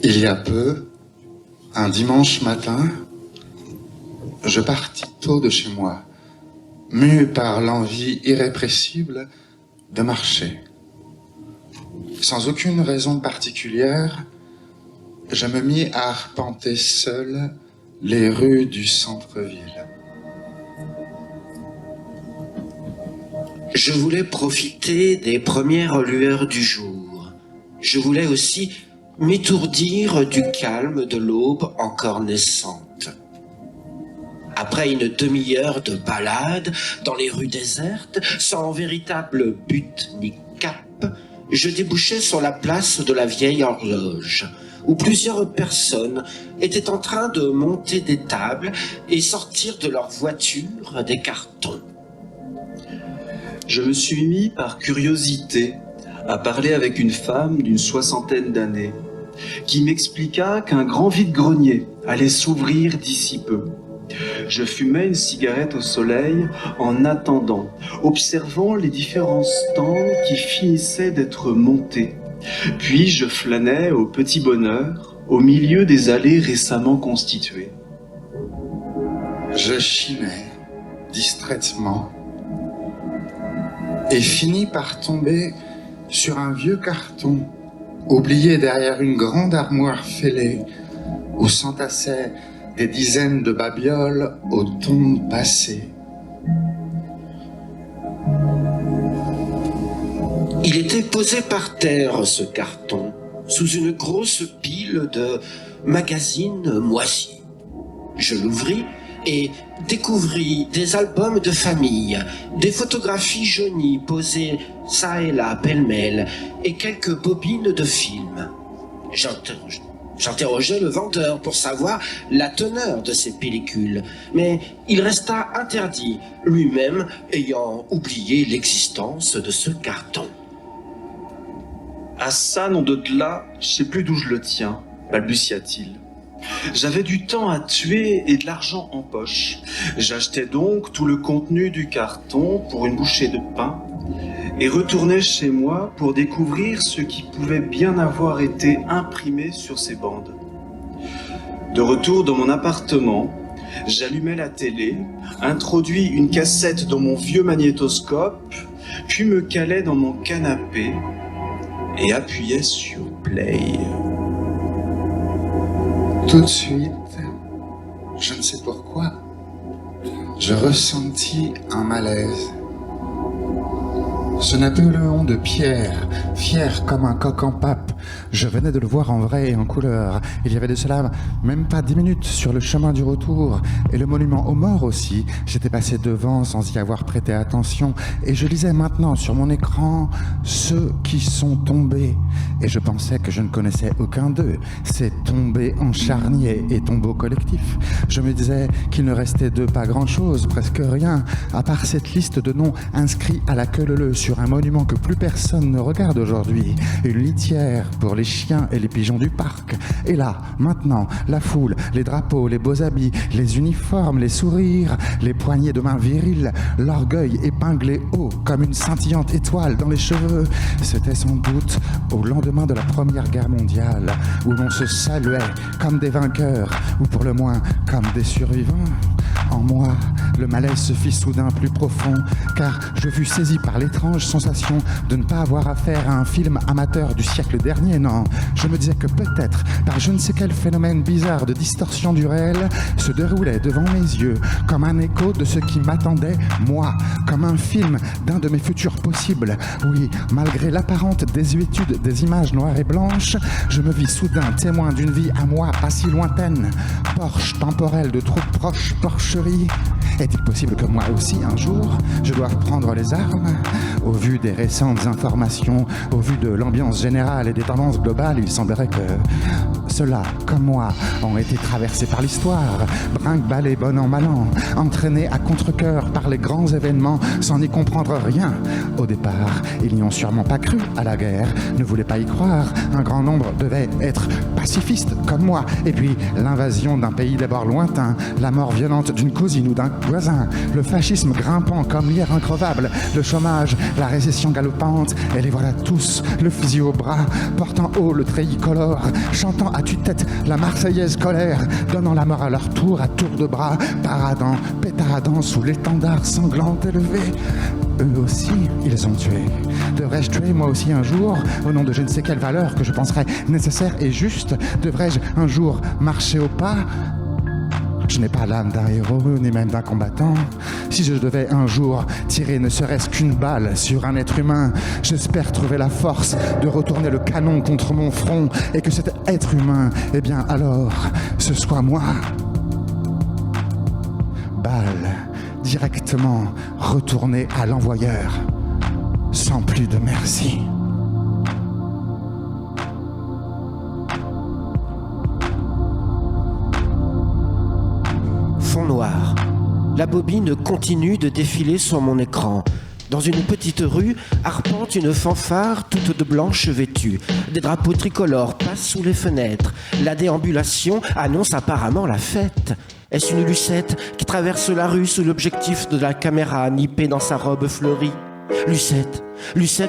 Il y a peu, un dimanche matin, je partis tôt de chez moi, mu par l'envie irrépressible de marcher. Sans aucune raison particulière, je me mis à arpenter seul les rues du centre-ville. Je voulais profiter des premières lueurs du jour. Je voulais aussi m'étourdir du calme de l'aube encore naissante. Après une demi-heure de balade dans les rues désertes, sans véritable but ni cap, je débouchais sur la place de la vieille horloge, où plusieurs personnes étaient en train de monter des tables et sortir de leurs voitures des cartons. Je me suis mis par curiosité à parler avec une femme d'une 60aine d'années, qui m'expliqua qu'un grand vide-grenier allait s'ouvrir d'ici peu. Je fumais une cigarette au soleil en attendant, observant les différents stands qui finissaient d'être montés. Puis je flânais au petit bonheur, au milieu des allées récemment constituées. Je chinais distraitement et finis par tomber sur un vieux carton oublié derrière une grande armoire fêlée où s'entassaient des dizaines de babioles aux tombes passées. Il était posé par terre, ce carton, sous une grosse pile de magazines moisis. Je l'ouvris et découvris des albums de famille, des photographies jaunies posées çà et là pêle-mêle et quelques bobines de films. J'interrogeai le vendeur pour savoir la teneur de ces pellicules, mais il resta interdit, lui-même ayant oublié l'existence de ce carton. Ah ça, nom de là, je sais plus d'où je le tiens, balbutia-t-il. J'avais du temps à tuer et de l'argent en poche. J'achetais donc tout le contenu du carton pour une bouchée de pain et retournais chez moi pour découvrir ce qui pouvait bien avoir été imprimé sur ces bandes. De retour dans mon appartement, j'allumai la télé, introduis une cassette dans mon vieux magnétoscope, puis me calai dans mon canapé et appuyais sur play. Tout de suite, je ne sais pourquoi, je ressentis un malaise. Ce Napoléon de pierre, fier comme un coq en pape, je venais de le voir en vrai et en couleur. Il y avait de cela même pas 10 minutes sur le chemin du retour. Et le monument aux morts aussi, j'étais passé devant sans y avoir prêté attention. Et je lisais maintenant sur mon écran ceux qui sont tombés. Et je pensais que je ne connaissais aucun d'eux. Ces tombés en charnier et tombeaux collectifs. Je me disais qu'il ne restait d'eux pas grand-chose, presque rien, à part cette liste de noms inscrits à la queue leu sur un monument que plus personne ne regarde aujourd'hui. Une litière pour les chiens et les pigeons du parc. Et là, maintenant, la foule, les drapeaux, les beaux habits, les uniformes, les sourires, les poignées de main viriles, l'orgueil épinglé haut comme une scintillante étoile dans les cheveux. C'était sans doute au lendemain de la Première Guerre mondiale, où l'on se saluait comme des vainqueurs, ou pour le moins comme des survivants. En moi, le malaise se fit soudain plus profond, car je fus saisi par l'étrange sensation de ne pas avoir affaire à un film amateur du siècle dernier, non. Je me disais que peut-être, par je ne sais quel phénomène bizarre de distorsion du réel, se déroulait devant mes yeux, comme un écho de ce qui m'attendait, moi, comme un film d'un de mes futurs possibles. Oui, malgré l'apparente désuétude des images noires et blanches, je me vis soudain témoin d'une vie à moi pas si lointaine. Porche temporelle de troupes proches, porcherie. Est-il possible que moi aussi, un jour, je doive prendre les armes? Au vu des récentes informations, au vu de l'ambiance générale et des tendances globales, il semblerait que ceux-là, comme moi, ont été traversés par l'histoire, brinque-ballés bon an mal an, entraînés à contre-cœur par les grands événements sans n'y comprendre rien. Au départ, ils n'y ont sûrement pas cru à la guerre, ne voulaient pas y croire. Un grand nombre devait être pacifistes comme moi. Et puis, l'invasion d'un pays d'abord lointain, la mort violente d'une cousine ou d'un voisins, le fascisme grimpant comme l'hier increvable, le chômage, la récession galopante, et les voilà tous, le fusil au bras, portant haut le treillis colore, chantant à tue-tête la Marseillaise colère, donnant la mort à leur tour, à tour de bras, paradant, pétaradant sous l'étendard sanglant élevé. Eux aussi, ils ont tué. Devrais-je tuer moi aussi un jour, au nom de je ne sais quelle valeur que je penserais nécessaire et juste? Devrais-je un jour marcher au pas? Je n'ai pas l'âme d'un héros, ni même d'un combattant. Si je devais un jour tirer ne serait-ce qu'une balle sur un être humain, j'espère trouver la force de retourner le canon contre mon front et que cet être humain, eh bien alors, ce soit moi. Balle, directement retournée à l'envoyeur, sans plus de merci. Fond noir. La bobine continue de défiler sur mon écran. Dans une petite rue, arpente une fanfare toute de blanche vêtue. Des drapeaux tricolores passent sous les fenêtres. La déambulation annonce apparemment la fête. Est-ce une Lucette qui traverse la rue sous l'objectif de la caméra nippée dans sa robe fleurie? Lucette,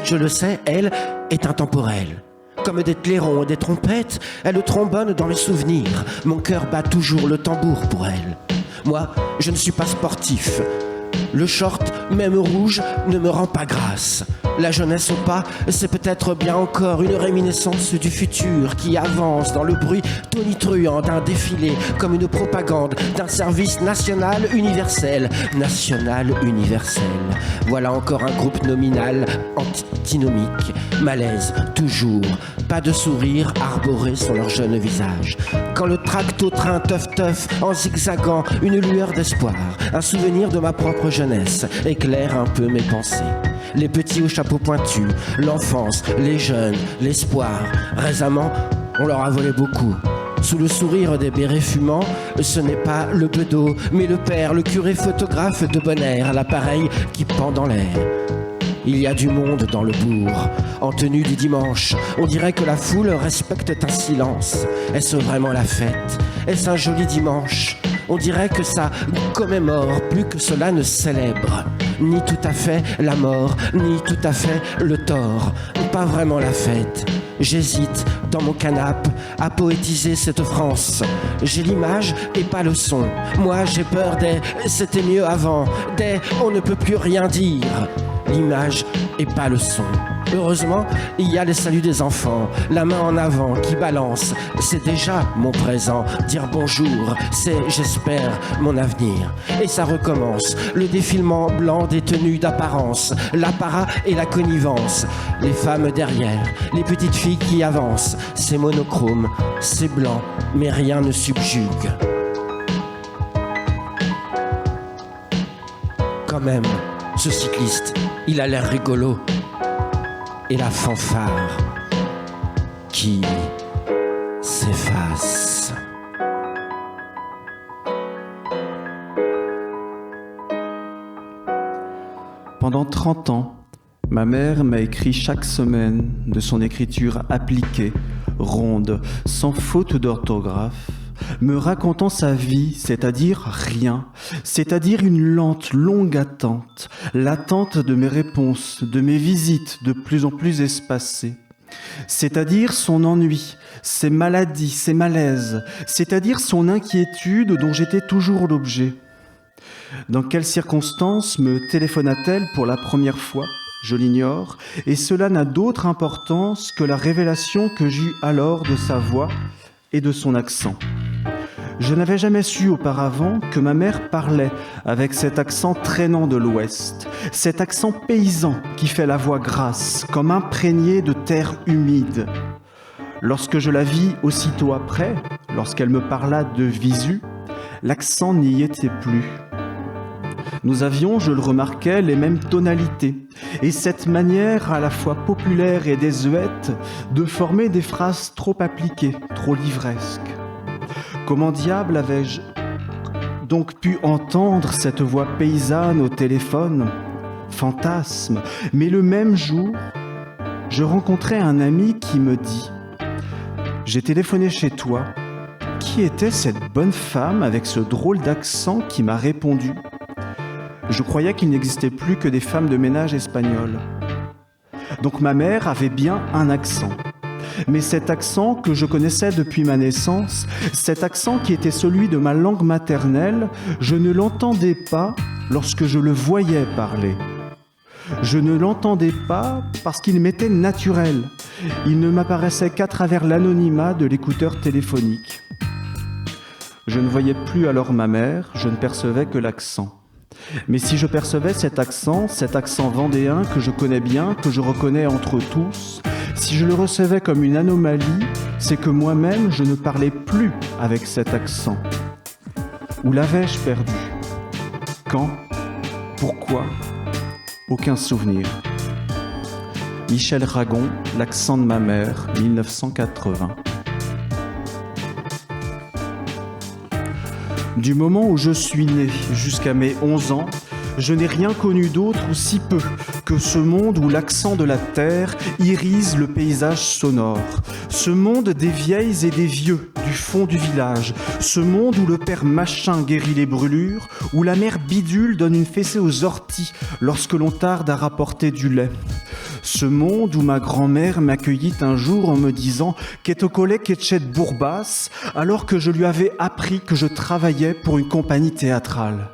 je le sais, elle est intemporelle. Comme des clairons et des trompettes, elle trombonne dans mes souvenirs. Mon cœur bat toujours le tambour pour elle. Moi, je ne suis pas sportif. Le short, même rouge, ne me rend pas grâce. La jeunesse au pas, c'est peut-être bien encore une réminiscence du futur qui avance dans le bruit tonitruant d'un défilé comme une propagande d'un service national universel. National universel. Voilà encore un groupe nominal antinomique. Malaise, toujours. Pas de sourire arboré sur leur jeune visage. Quand le tracto-train teuf-teuf en zigzagant une lueur d'espoir, un souvenir de ma propre jeunesse éclaire un peu mes pensées. Les petits au chapeau pointu, l'enfance, les jeunes, l'espoir. Récemment, on leur a volé beaucoup. Sous le sourire des bérets fumants, ce n'est pas le bedeau, mais le père, le curé photographe de bon air, l'appareil qui pend dans l'air. Il y a du monde dans le bourg, en tenue du dimanche. On dirait que la foule respecte un silence. Est-ce vraiment la fête? Est-ce un joli dimanche? On dirait que ça commémore plus que cela ne célèbre. Ni tout à fait la mort, ni tout à fait le tort. Pas vraiment la fête. J'hésite dans mon canapé à poétiser cette France. J'ai l'image et pas le son. Moi j'ai peur des « c'était mieux avant », des « on ne peut plus rien dire ». L'image et pas le son. Heureusement, il y a les saluts des enfants, la main en avant qui balance. C'est déjà mon présent. Dire bonjour, c'est, j'espère, mon avenir. Et ça recommence. Le défilement blanc des tenues d'apparence, l'apparat et la connivence. Les femmes derrière, les petites filles qui avancent. C'est monochrome, c'est blanc, mais rien ne subjugue. Quand même, ce cycliste, il a l'air rigolo. Et la fanfare qui s'efface. Pendant 30 ans, ma mère m'a écrit chaque semaine de son écriture appliquée, ronde, sans faute d'orthographe, me racontant sa vie, c'est-à-dire rien, c'est-à-dire une lente, longue attente, l'attente de mes réponses, de mes visites de plus en plus espacées, c'est-à-dire son ennui, ses maladies, ses malaises, c'est-à-dire son inquiétude dont j'étais toujours l'objet. Dans quelles circonstances me téléphona-t-elle pour la première fois ? Je l'ignore, et cela n'a d'autre importance que la révélation que j'eus alors de sa voix et de son accent. Je n'avais jamais su auparavant que ma mère parlait avec cet accent traînant de l'Ouest, cet accent paysan qui fait la voix grasse, comme imprégné de terre humide. Lorsque je la vis aussitôt après, lorsqu'elle me parla de visu, l'accent n'y était plus. Nous avions, je le remarquais, les mêmes tonalités, et cette manière à la fois populaire et désuète de former des phrases trop appliquées, trop livresques. Comment diable avais-je donc pu entendre cette voix paysanne au téléphone? Fantasme. Mais le même jour, je rencontrai un ami qui me dit « J'ai téléphoné chez toi. Qui était cette bonne femme avec ce drôle d'accent qui m'a répondu ? Je croyais qu'il n'existait plus que des femmes de ménage espagnoles. Donc ma mère avait bien un accent. Mais cet accent que je connaissais depuis ma naissance, cet accent qui était celui de ma langue maternelle, je ne l'entendais pas lorsque je le voyais parler. Je ne l'entendais pas parce qu'il m'était naturel. Il ne m'apparaissait qu'à travers l'anonymat de l'écouteur téléphonique. Je ne voyais plus alors ma mère, je ne percevais que l'accent. Mais si je percevais cet accent vendéen que je connais bien, que je reconnais entre tous, si je le recevais comme une anomalie, c'est que moi-même je ne parlais plus avec cet accent. Où l'avais-je perdu? Quand? Pourquoi? Aucun souvenir. Michel Ragon, L'accent de ma mère, 1980. Du moment où je suis né jusqu'à mes 11 ans, je n'ai rien connu d'autre ou si peu que ce monde où l'accent de la terre irise le paysage sonore. Ce monde des vieilles et des vieux du fond du village. Ce monde où le père Machin guérit les brûlures, où la mère Bidule donne une fessée aux orties lorsque l'on tarde à rapporter du lait. Ce monde où ma grand-mère m'accueillit un jour en me disant « Qu'est au collet qu'etchet Bourbas » alors que je lui avais appris que je travaillais pour une compagnie théâtrale.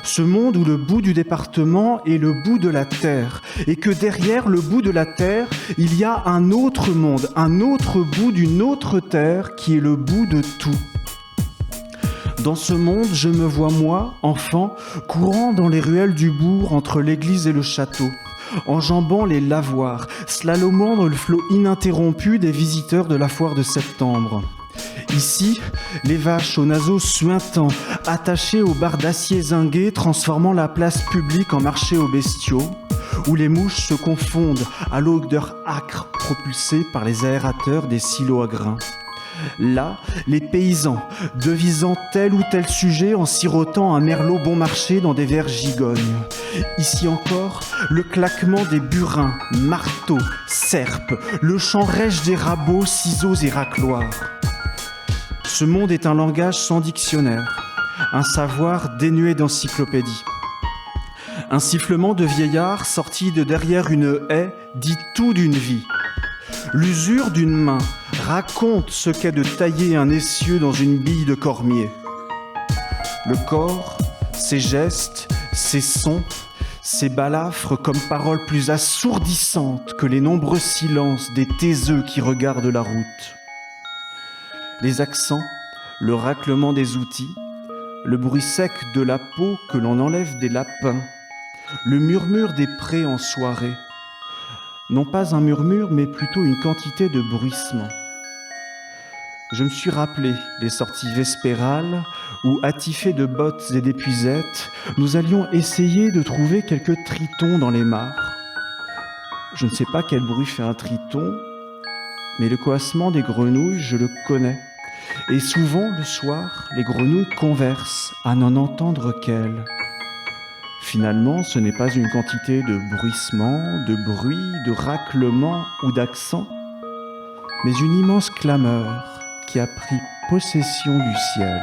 Ce monde où le bout du département est le bout de la terre et que derrière le bout de la terre, il y a un autre monde, un autre bout d'une autre terre qui est le bout de tout. Dans ce monde, je me vois moi, enfant, courant dans les ruelles du bourg entre l'église et le château, enjambant les lavoirs, slalomant dans le flot ininterrompu des visiteurs de la foire de septembre. Ici, les vaches aux naseaux suintants, attachées aux barres d'acier zinguées, transformant la place publique en marché aux bestiaux, où les mouches se confondent à l'odeur âcre propulsée par les aérateurs des silos à grains. Là, les paysans, devisant tel ou tel sujet en sirotant un merlot bon marché dans des verres gigognes. Ici encore, le claquement des burins, marteaux, serpes, le chant rêche des rabots, ciseaux et racloirs. Ce monde est un langage sans dictionnaire, un savoir dénué d'encyclopédie. Un sifflement de vieillard sorti de derrière une haie dit tout d'une vie. L'usure d'une main raconte ce qu'est de tailler un essieu dans une bille de cormier. Le corps, ses gestes, ses sons, ses balafres comme paroles plus assourdissantes que les nombreux silences des taiseux qui regardent la route. Les accents, le raclement des outils, le bruit sec de la peau que l'on enlève des lapins, le murmure des prés en soirée. Non pas un murmure, mais plutôt une quantité de bruissement. Je me suis rappelé les sorties vespérales où, attifés de bottes et d'épuisettes, nous allions essayer de trouver quelques tritons dans les mares. Je ne sais pas quel bruit fait un triton, mais le coassement des grenouilles, je le connais. Et souvent, le soir, les grenouilles conversent à n'en entendre qu'elles. Finalement, ce n'est pas une quantité de bruissement, de bruit, de raclement ou d'accent, mais une immense clameur qui a pris possession du ciel.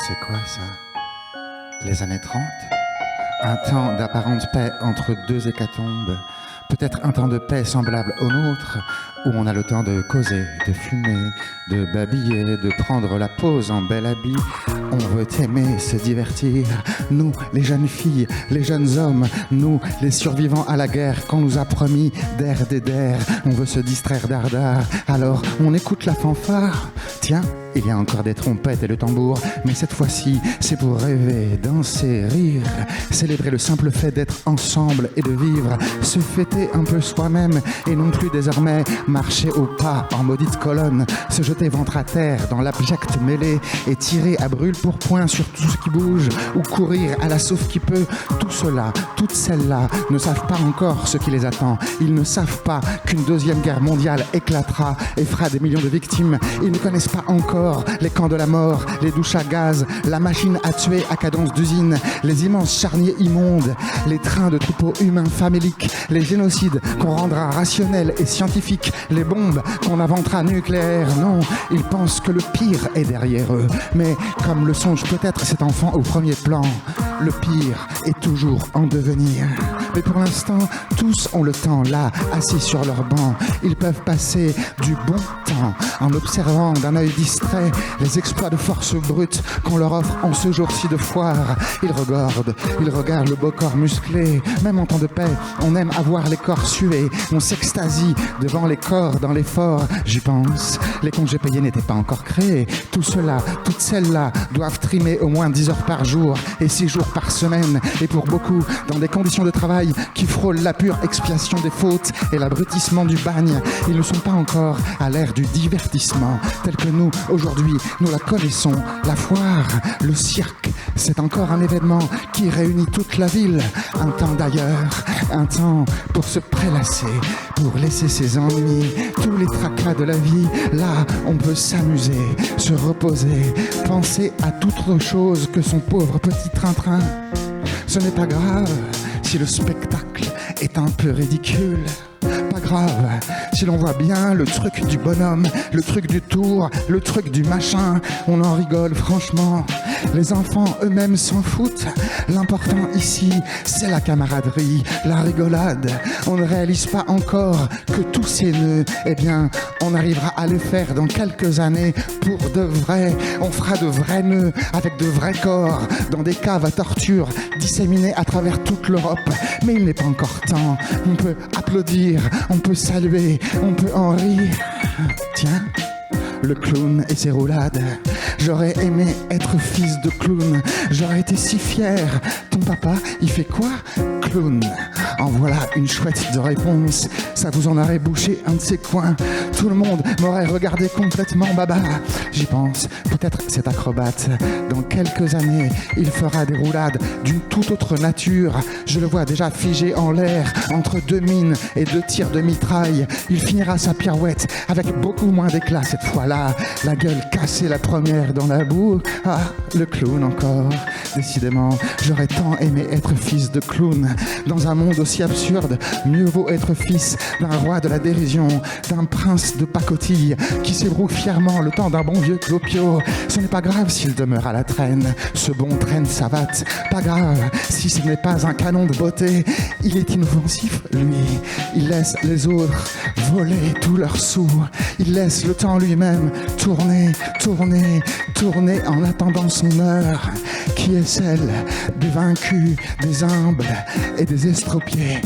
C'est quoi ça? Les années 30? Un temps d'apparente paix entre deux hécatombes, peut-être un temps de paix semblable au nôtre, où on a le temps de causer, de fumer, de babiller, de prendre la pause en bel habit. On veut aimer, se divertir, nous, les jeunes filles, les jeunes hommes, nous, les survivants à la guerre qu'on nous a promis d'air des d'air. On veut se distraire d'ardard, alors on écoute la fanfare. Tiens, il y a encore des trompettes et le tambour, mais cette fois-ci, c'est pour rêver, danser, rire, célébrer le simple fait d'être ensemble et de vivre, se fêter un peu soi-même et non plus désormais marcher au pas en maudite colonne, se jeter ventre à terre dans l'abjecte mêlée et tirer à brûle-pourpoint sur tout ce qui bouge ou courir à la sauve qui peut. Tout cela, toutes celles-là ne savent pas encore ce qui les attend. Ils ne savent pas qu'une deuxième guerre mondiale éclatera et fera des millions de victimes. Ils ne connaissent pas encore les camps de la mort, les douches à gaz, la machine à tuer à cadence d'usine, les immenses charniers immondes, les trains de troupeaux humains faméliques, les génocides qu'on rendra rationnels et scientifiques, les bombes qu'on inventera nucléaires. Non, ils pensent que le pire est derrière eux. Mais comme le songe peut-être cet enfant au premier plan, le pire est toujours en devenir. Mais pour l'instant, tous ont le temps là, assis sur leur banc. Ils peuvent passer du bon temps en observant d'un œil distrait les exploits de force brute qu'on leur offre en ce jour-ci de foire. Ils regardent le beau corps musclé. Même en temps de paix, on aime avoir les corps sués. On s'extasie devant les corps dans l'effort. J'y pense, les congés payés n'étaient pas encore créés. Tout cela, toutes celles-là doivent trimer au moins 10 heures par jour et 6 jours par semaine. Et pour beaucoup, dans des conditions de travail qui frôlent la pure expiation des fautes et l'abrutissement du bagne. Ils ne sont pas encore à l'ère du divertissement tel que nous, aujourd'hui, nous la connaissons. La foire, le cirque, c'est encore un événement qui réunit toute la ville. Un temps d'ailleurs, un temps pour se prélasser, pour laisser ses ennuis, tous les tracas de la vie. Là, on peut s'amuser, se reposer, penser à toute autre chose que son pauvre petit train-train. Ce n'est pas grave si le spectacle est un peu ridicule. Pas grave si l'on voit bien le truc du bonhomme, le truc du tour, le truc du machin. On en rigole franchement. Les enfants eux-mêmes s'en foutent. L'important ici, c'est la camaraderie, la rigolade. On ne réalise pas encore que tous ces nœuds, eh bien, on arrivera à les faire dans quelques années pour de vrai. On fera de vrais nœuds avec de vrais corps dans des caves à torture disséminées à travers toute l'Europe. Mais il n'est pas encore temps. On peut applaudir, on peut saluer, on peut en rire. Tiens, le clown et ses roulades. J'aurais aimé être fils de clown. J'aurais été si fier. Ton papa, il fait quoi? Clown. En voilà une chouette de réponse. Ça vous en aurait bouché un de ses coins. Tout le monde m'aurait regardé complètement baba. J'y pense, peut-être cet acrobate, dans quelques années, il fera des roulades d'une toute autre nature. Je le vois déjà figé en l'air, entre 2 mines et 2 tirs de mitraille. Il finira sa pirouette avec beaucoup moins d'éclat cette fois-là. La gueule cassée la première dans la boue. Ah, le clown encore. Décidément, j'aurais tant aimé être fils de clown. Dans un monde aussi absurde, mieux vaut être fils d'un roi de la dérision, d'un prince de pacotille qui s'ébroue fièrement le temps d'un bon vieux clopio. Ce n'est pas grave s'il demeure à la traîne, ce bon traîne savate. Pas grave si ce n'est pas un canon de beauté. Il est inoffensif, lui. Il laisse les autres voler tous leurs sous. Il laisse le temps lui-même tourner, tourner, tourner en attendant son heure, qui est celle des vaincus, des humbles et des estropiés.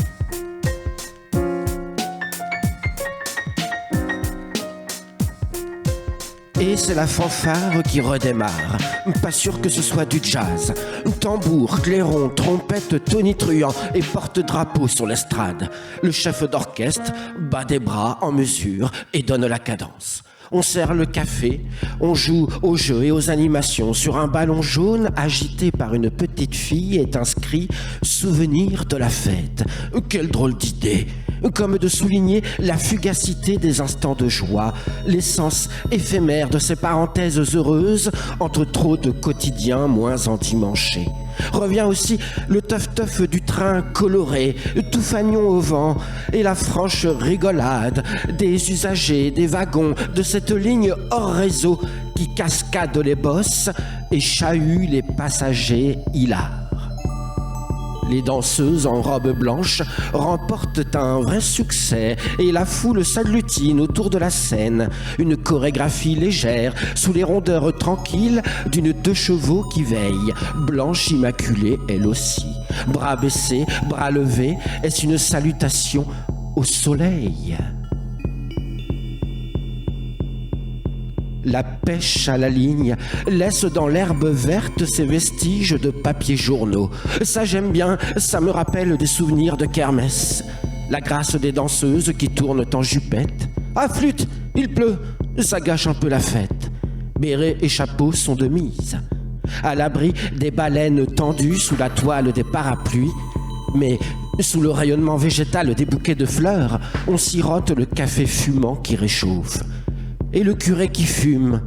Et c'est la fanfare qui redémarre. Pas sûr que ce soit du jazz. Tambour, clairon, trompette tonitruant et porte-drapeau sur l'estrade. Le chef d'orchestre bat des bras en mesure et donne la cadence. On sert le café, on joue aux jeux et aux animations. Sur un ballon jaune agité par une petite fille est inscrit « Souvenir de la fête ». Quelle drôle d'idée! Comme de souligner la fugacité des instants de joie, l'essence éphémère de ces parenthèses heureuses entre trop de quotidiens moins endimanchés. Revient aussi le teuf-teuf du train coloré, tout fagnon au vent, et la franche rigolade des usagers, des wagons, de cette ligne hors réseau qui cascade les bosses et chahue les passagers hilars. Les danseuses en robe blanche remportent un vrai succès et la foule s'agglutine autour de la scène. Une chorégraphie légère sous les rondeurs tranquilles d'une 2 chevaux qui veille, blanche immaculée elle aussi. Bras baissés, bras levés, est-ce une salutation au soleil? La pêche à la ligne laisse dans l'herbe verte ses vestiges de papier journaux. Ça j'aime bien, ça me rappelle des souvenirs de kermesse. La grâce des danseuses qui tournent en jupette. Ah flûte, il pleut, ça gâche un peu la fête. Bérets et chapeaux sont de mise. À l'abri des baleines tendues sous la toile des parapluies. Mais sous le rayonnement végétal des bouquets de fleurs, on sirote le café fumant qui réchauffe. Et le curé qui fume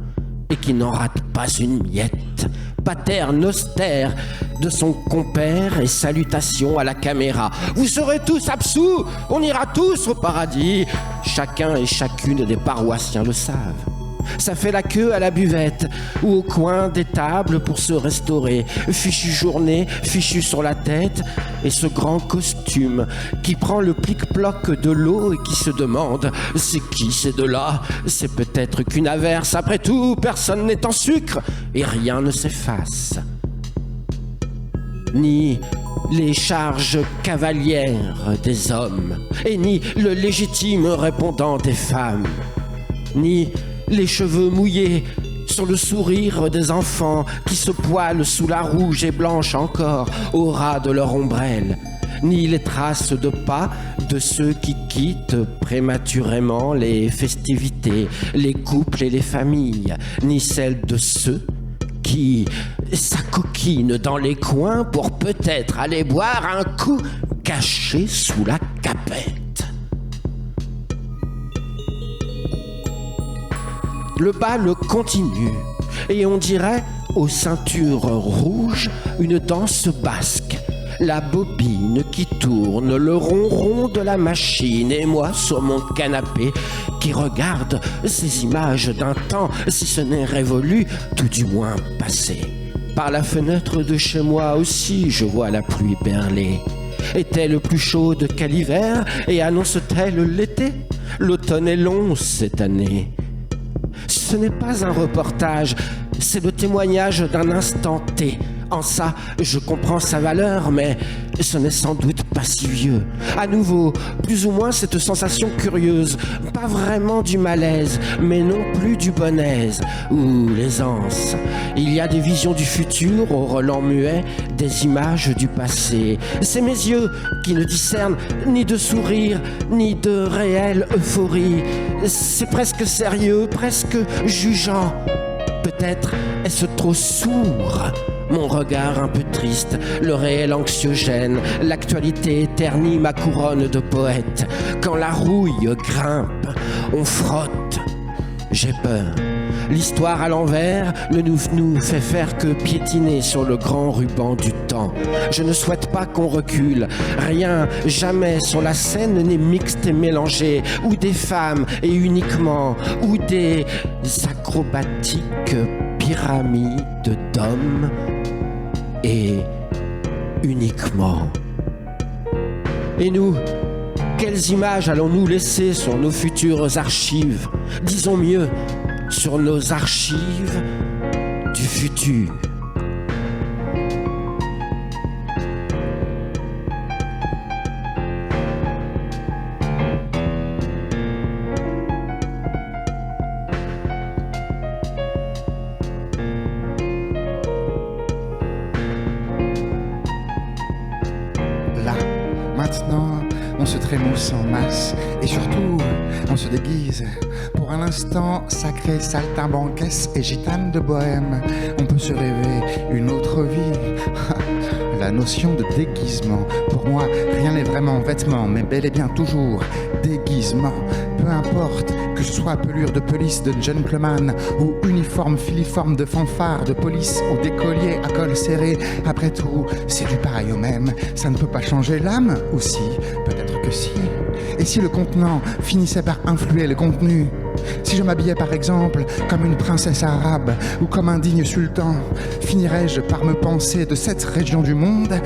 et qui n'en rate pas une miette, paterne austère de son compère et salutations à la caméra. Vous serez tous absous, on ira tous au paradis. Chacun et chacune des paroissiens le savent. Ça fait la queue à la buvette ou au coin des tables pour se restaurer. Fichue journée, fichue sur la tête, et ce grand costume qui prend le plic-ploc de l'eau et qui se demande « C'est qui ces deux-là ? C'est peut-être qu'une averse. Après tout, personne n'est en sucre et rien ne s'efface. » Ni les charges cavalières des hommes, et ni le légitime répondant des femmes, ni les cheveux mouillés sur le sourire des enfants qui se poilent sous la rouge et blanche encore au ras de leur ombrelle, ni les traces de pas de ceux qui quittent prématurément les festivités, les couples et les familles, ni celles de ceux qui s'acoquinent dans les coins pour peut-être aller boire un coup caché sous la capette. Le bal continue, et on dirait, aux ceintures rouges, une danse basque. La bobine qui tourne, le ronron de la machine, et moi sur mon canapé, qui regarde ces images d'un temps, si ce n'est révolu, tout du moins passé. Par la fenêtre de chez moi aussi, je vois la pluie perler. Est-elle plus chaude qu'à l'hiver, et annonce-t-elle l'été? L'automne est long cette année. Ce n'est pas un reportage, c'est le témoignage d'un instant T. En ça, je comprends sa valeur, mais ce n'est sans doute pas si vieux. À nouveau, plus ou moins cette sensation curieuse, pas vraiment du malaise, mais non plus du bonaise ou l'aisance. Il y a des visions du futur au relent muet, des images du passé. C'est mes yeux qui ne discernent ni de sourire, ni de réelle euphorie. C'est presque sérieux, presque jugeant. Peut-être est-ce trop sourd? Mon regard un peu triste, le réel anxiogène, l'actualité ternit ma couronne de poète. Quand la rouille grimpe, on frotte. J'ai peur. L'histoire à l'envers ne nous fait faire que piétiner sur le grand ruban du temps. Je ne souhaite pas qu'on recule. Rien, jamais sur la scène n'est mixte et mélangé. Ou des femmes et uniquement, ou des acrobatiques pyramides d'hommes et uniquement. Et nous, quelles images allons-nous laisser sur nos futures archives? Disons mieux, sur nos archives du futur. Là, maintenant, on se trémousse en masse et surtout, on se déguise. Pour un instant, sacrée saltimbanquesse et gitane de bohème, on peut se rêver une autre vie. La notion de déguisement, pour moi, rien n'est vraiment vêtement, mais bel et bien toujours déguisement. Peu importe que ce soit pelure de police de gentleman ou uniforme filiforme de fanfare de police ou d'écolier à col serré, après tout, c'est du pareil au même. Ça ne peut pas changer l'âme, ou si? Peut-être que si. Et si le contenant finissait par influer le contenu? Si je m'habillais par exemple comme une princesse arabe ou comme un digne sultan, finirais-je par me penser de cette région du monde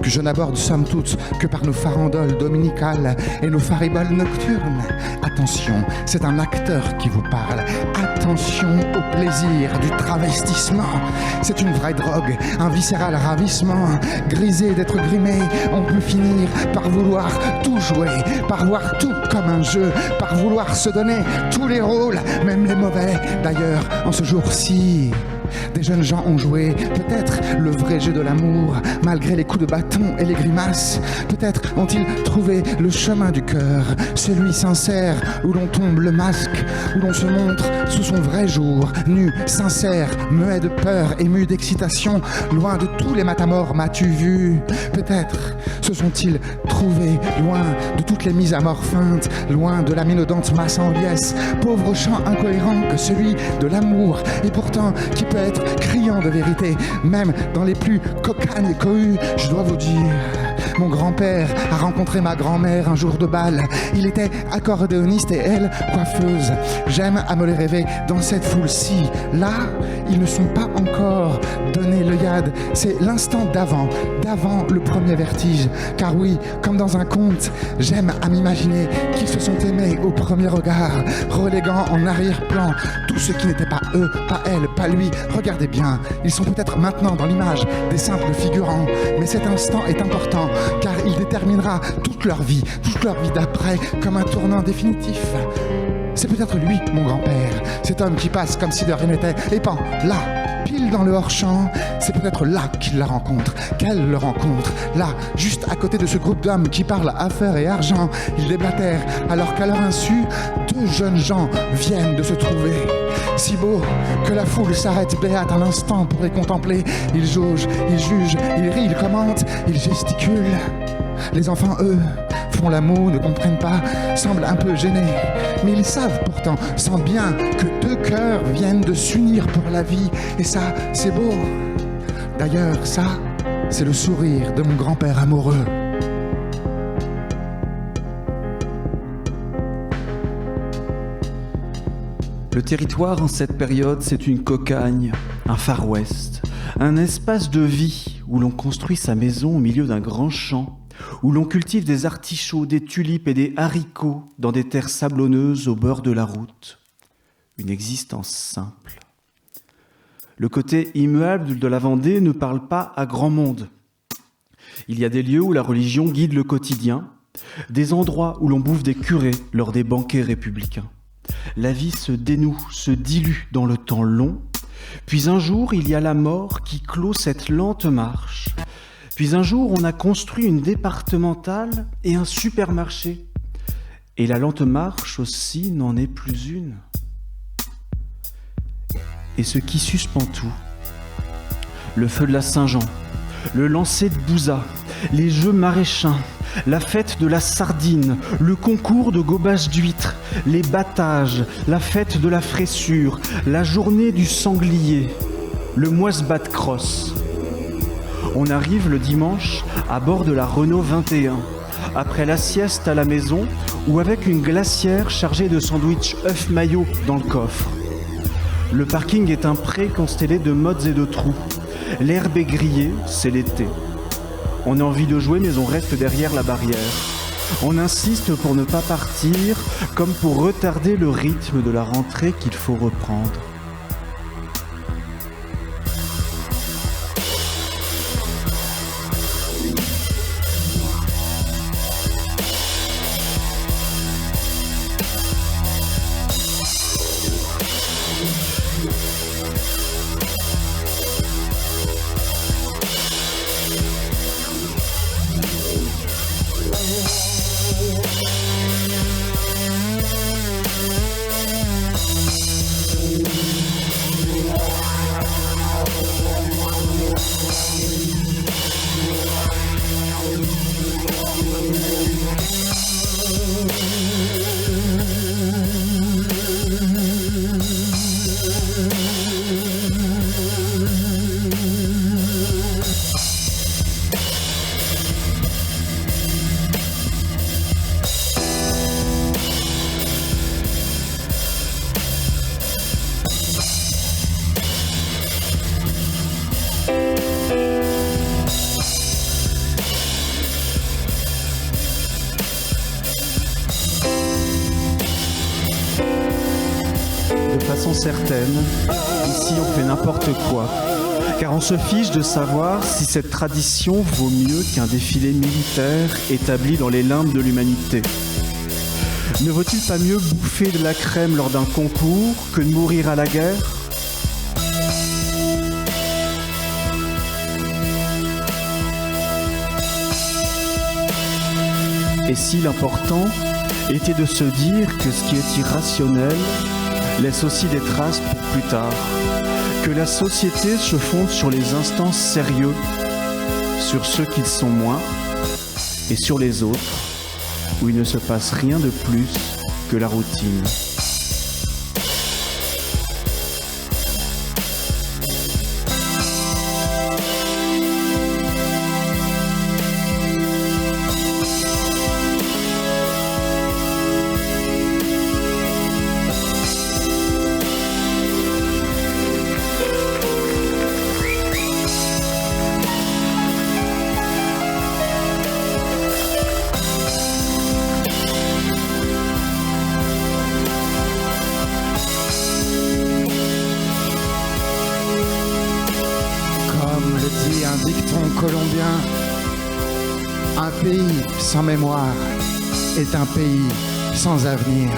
que je n'aborde somme toute que par nos farandoles dominicales et nos fariboles nocturnes. Attention, c'est un acteur qui vous parle. Attention au plaisir du travestissement. C'est une vraie drogue, un viscéral ravissement. Grisé d'être grimé, on peut finir par vouloir tout jouer, par voir tout comme un jeu, par vouloir se donner tous les rôles, même les mauvais. D'ailleurs, en ce jour-ci, des jeunes gens ont joué peut-être le vrai jeu de l'amour, malgré les coups de bâton et les grimaces. Peut-être ont-ils trouvé le chemin du cœur, celui sincère où l'on tombe le masque, où l'on se montre sous son vrai jour, nu, sincère, muet de peur, ému d'excitation, loin de tous les matamores m'as-tu vu. Peut-être se sont-ils trouvés loin de toutes les mises à mort feintes, loin de la minaudante masse en liesse, pauvre chant incohérent que celui de l'amour, et pourtant qui peut être criant de vérité, même dans les plus cocanes et cohus. Je dois vous dire, mon grand-père a rencontré ma grand-mère un jour de bal. Il était accordéoniste et elle, coiffeuse. J'aime à me les rêver dans cette foule-ci. Là, ils ne sont pas encore donné l'œillade. C'est l'instant d'avant le premier vertige. Car oui, comme dans un conte, j'aime à m'imaginer qu'ils se sont aimés au premier regard, reléguant en arrière-plan tout ce qui n'était pas eux, pas elle, pas lui. Regardez bien, ils sont peut-être maintenant dans l'image des simples figurants, mais cet instant est important, car il déterminera toute leur vie d'après, comme un tournant définitif. C'est peut-être lui, mon grand-père, cet homme qui passe comme si de rien n'était, et pan, là, pile dans le hors-champ, c'est peut-être là qu'il la rencontre, qu'elle le rencontre, là, juste à côté de ce groupe d'hommes qui parlent affaires et argent. Ils déblatèrent, alors qu'à leur insu, deux jeunes gens viennent de se trouver. Si beau que la foule s'arrête béate un instant pour les contempler. Ils jaugent, ils jugent, ils rient, ils commentent, ils gesticulent. Les enfants, eux, font la moue, ne comprennent pas, semblent un peu gênés. Mais ils savent pourtant, sentent bien que deux cœurs viennent de s'unir pour la vie. Et ça, c'est beau. D'ailleurs, ça, c'est le sourire de mon grand-père amoureux. Le territoire en cette période, c'est une cocagne, un Far West, un espace de vie où l'on construit sa maison au milieu d'un grand champ, où l'on cultive des artichauts, des tulipes et des haricots dans des terres sablonneuses au bord de la route. Une existence simple. Le côté immuable de la Vendée ne parle pas à grand monde. Il y a des lieux où la religion guide le quotidien, des endroits où l'on bouffe des curés lors des banquets républicains. La vie se dénoue, se dilue dans le temps long, puis un jour il y a la mort qui clôt cette lente marche. Puis un jour on a construit une départementale et un supermarché. Et la lente marche aussi n'en est plus une. Et ce qui suspend tout, le feu de la Saint-Jean, le lancer de Bouza, les jeux maraîchins, la fête de la sardine, le concours de gobage d'huîtres, les battages, la fête de la fraissure, la journée du sanglier, le moise-bat de crosse. On arrive le dimanche à bord de la Renault 21, après la sieste à la maison ou avec une glacière chargée de sandwichs œufs maillot dans le coffre. Le parking est un pré constellé de mottes et de trous. L'herbe est grillée, c'est l'été. On a envie de jouer mais on reste derrière la barrière. On insiste pour ne pas partir, comme pour retarder le rythme de la rentrée qu'il faut reprendre. de façon certaine, ici on fait n'importe quoi, car on se fiche de savoir si cette tradition vaut mieux qu'un défilé militaire établi dans les limbes de l'humanité. Ne vaut-il pas mieux bouffer de la crème lors d'un concours que de mourir à la guerre ? Et si l'important était de se dire que ce qui est irrationnel laisse aussi des traces pour plus tard, que la société se fonde sur les instants sérieux, sur ceux qui le sont moins, et sur les autres, où il ne se passe rien de plus que la routine. Dit un dicton colombien, un pays sans mémoire est un pays sans avenir.